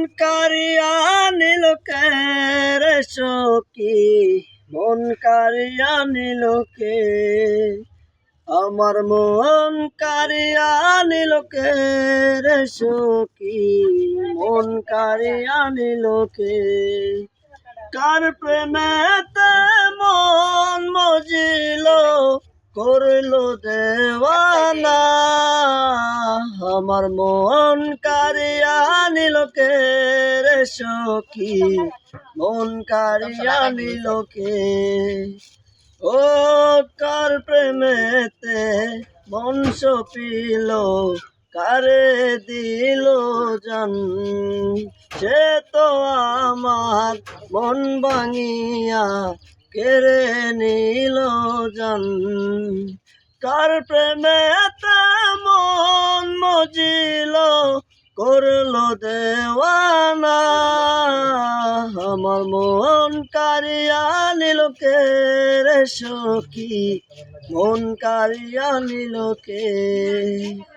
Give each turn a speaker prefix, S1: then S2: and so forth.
S1: কারিয়া নিল কে রে সখী, মন কারিয়া নিল কে? আমার মন কারিয়া নিল কে রে সখী, মন কারিয়া নিল কে? কার প্রেমেতে মন মজিল, করল দেওয়ানা। আমার মন কারিয়া নিল কে রে সখী, মন কারিয়া নিল কে? ও কার প্রেমেতে মন সপিল, কারে দিল জান? সে তো আমার মন ভাঙিয়া কেড়ে নিল জান। কার প্রেমেতে মন মজিল, করল দেওয়ানা। আমার মন কারিয়া নিল কে রে সখী, মন কারিয়া নিল কে?